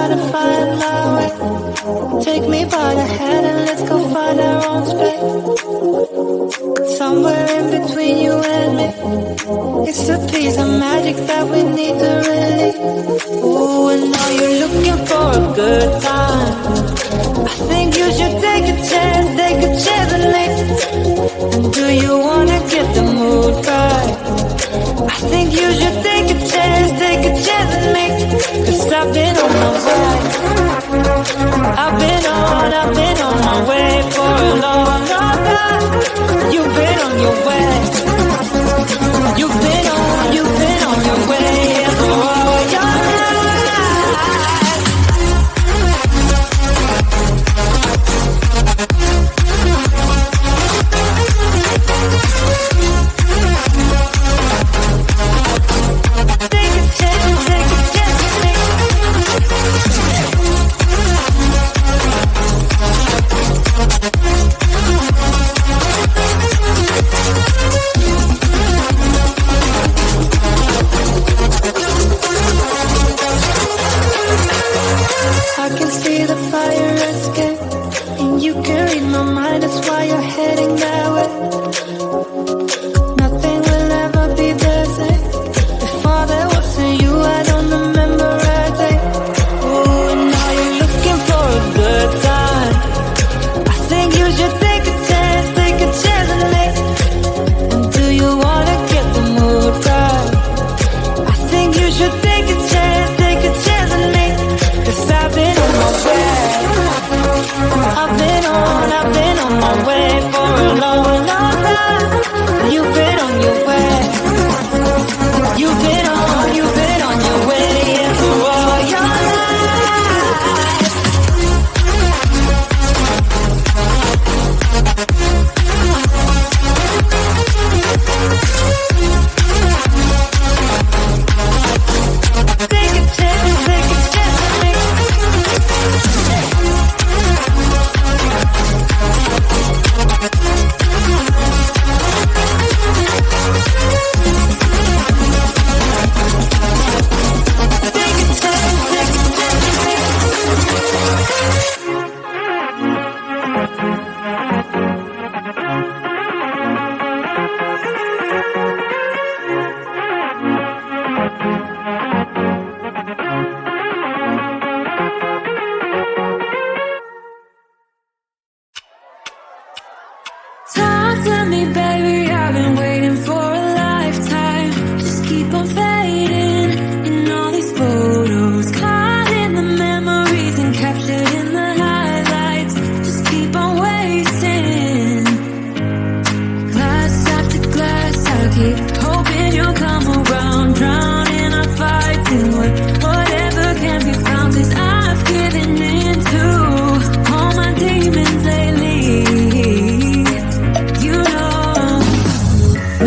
try to find my way. Take me by the hand and let's go find our own space. Somewhere in between you and me. It's a piece of magic that we need to release. Ooh, and now you're looking for a good time. I think you should take a chance and make. And do you wanna get the mood right? I think you should take a chance and make. 'Cause I've been on my way. I've been on my way for a long, long time. You've been on your way. You've been on your way for all your life. Take a chance, I can see the fire escape, and you can read my mind, that's why you're heading that way. Nothing will ever be the same. Before there wasn't you, I don't remember a day. Ooh, and now you're looking for a good time. I think you should take a chance and make. And do you wanna get the mood right? I think you should take a chance and make. 'Cause I've been on my way. I've been on my way for a long, long time. You've been on your way. You've been on your way, yeah, for all your life. Take a chance and make. Talk to me, baby, I've been waiting for a lifetime. Just keep on fading in all these photos, caught in the memories and captured in the highlights. Just keep on waiting. Glass after glass, I'll keep hoping you'll come around. Drown in our fights and whatever can be found. 'Cause I've given in to all my demons lately. You know,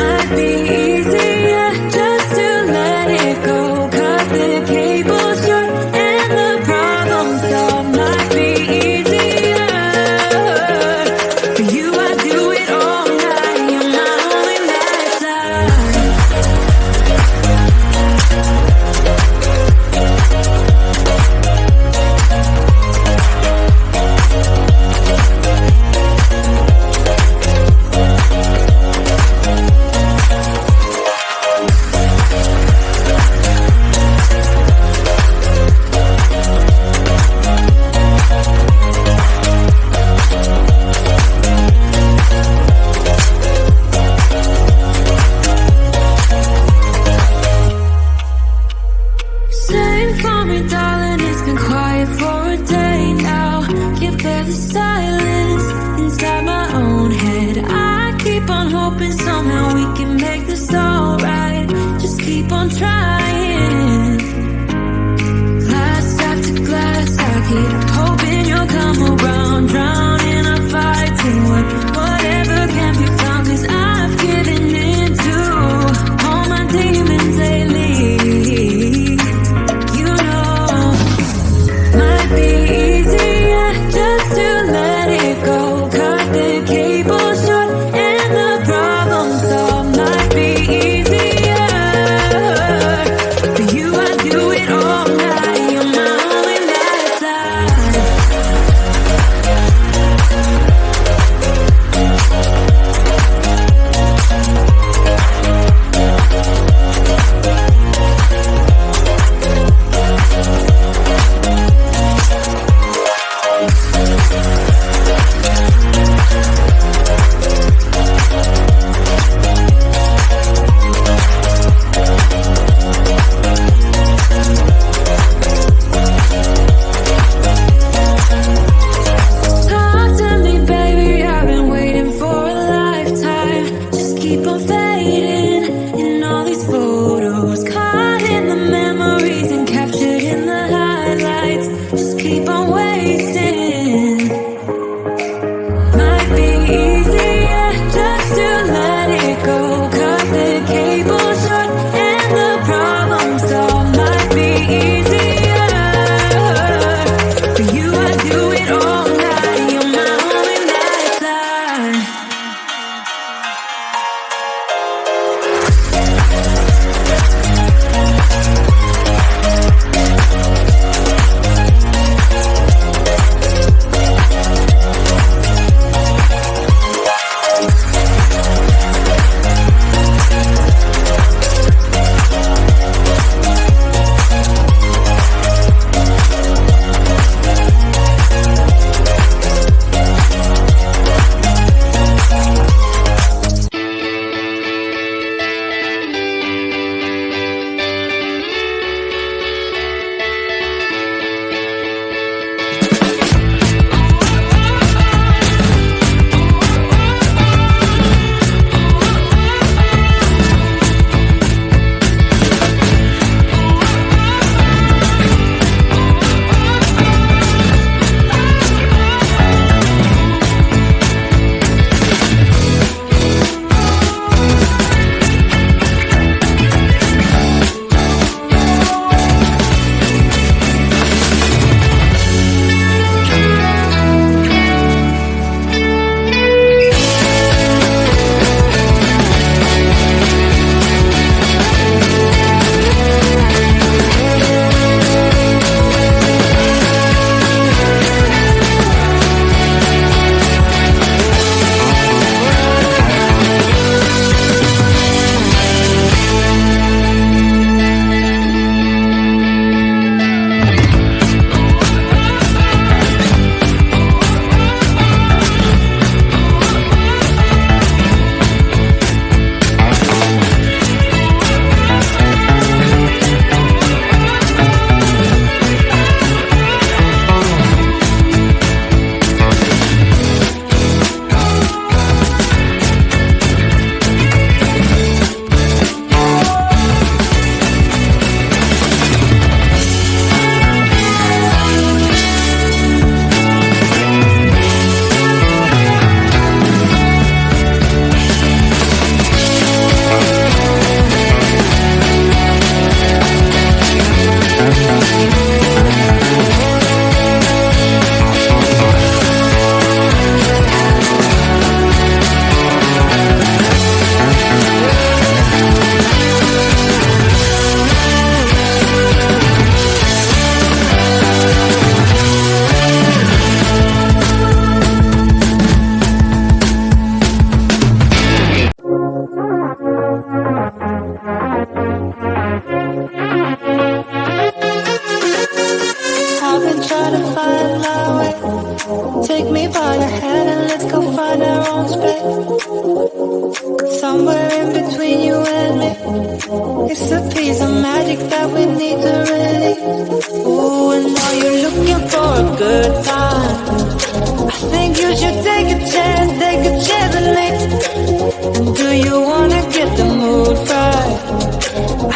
might be easier just to let it go. Cut the cable short and the problem solved. Might be easier for you. I do it all night. You're my only lifeline. Same for me, darling, it's been quiet for a day now. Can't bear the silence inside my own head. I keep on hoping somehow we can make this alright. Just keep on trying. Glass after glass, I keep hoping you'll come around. Drown in our fights and whatever can be found. 'Cause I've given in to all my demons lately. You know, might be easier just to let it go. Cut the cable short and the problem solved. Might be easier Take me by the hand and let's go find our own space. Somewhere in between you and me. It's a piece of magic that we need to release. Ooh, and now you're looking for a good time. I think you should take a chance with me. And do you wanna get the mood right?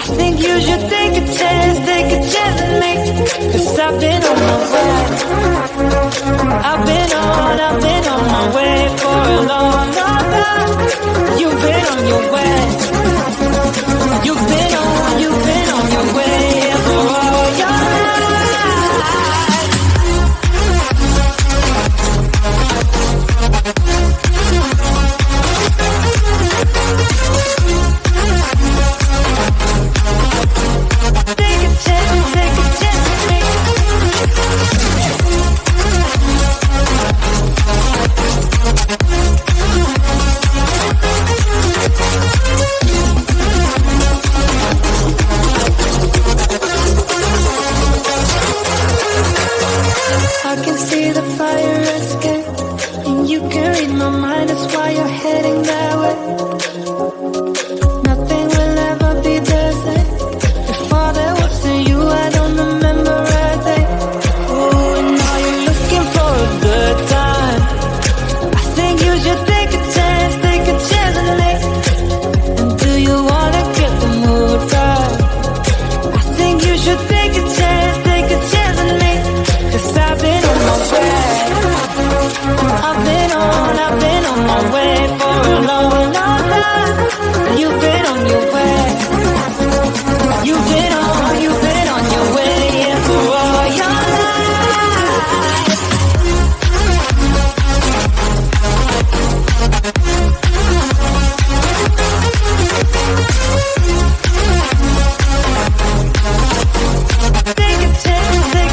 I think you should take a chance with me. 'Cause I've been on my way. I've been on my way for a long, long time. You've been on your way. You've been on your way for all your life. Take a chance with me. I can see the fire escape, and you can read my mind, that's why you're heading that way. Nothing will ever be the same. Before there was you, I don't remember a day. Oh, and now you're looking for a good time. I think you should take a chance with me. And do you wanna get the mood right? I think you should take a chance with me. 'Cause I've been on my way. I've been on my way for a long, long time. You've been on your way. You've been on your way, yeah, for all your life. Take a chance with me.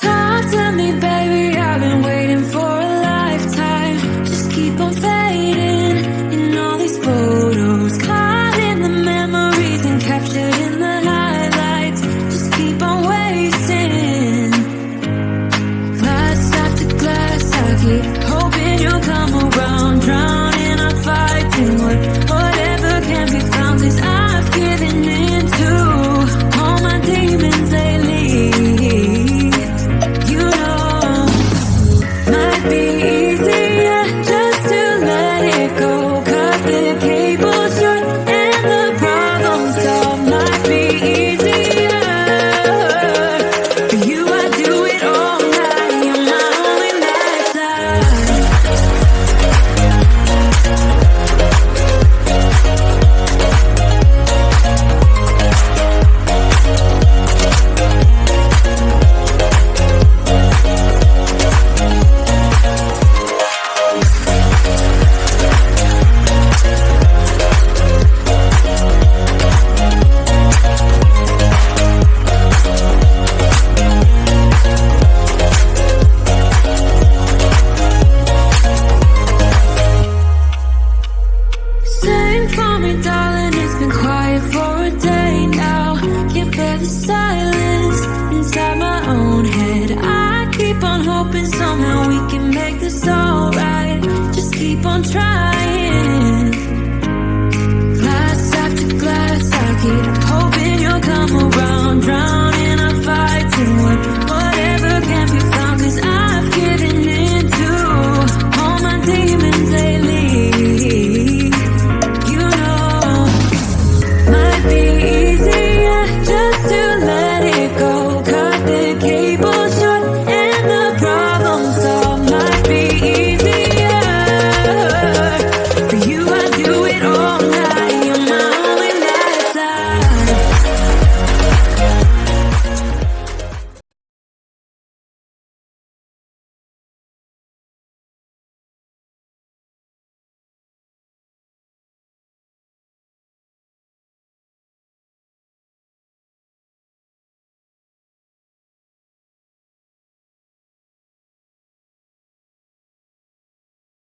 Talk to me, baby, I've been waiting for a lifetime. Just keep on fading in all these photos, caught in the memories and captured in the highlights. Just keep on wasting. Glass after glass, I keep hoping you'll come around, drowning our fights in whatever can be found. 'Cause I've given in to all my demons lately. You know, might be easier just to let it go. Cut the cable short and the problem solved. Might be easier for you. I do it all night. You're my only lifeline. Sing for me, darling, it's been quiet for a day now. Can't bear the silence inside my own head. I keep on hoping somehow we can make this alright. Just keep on trying.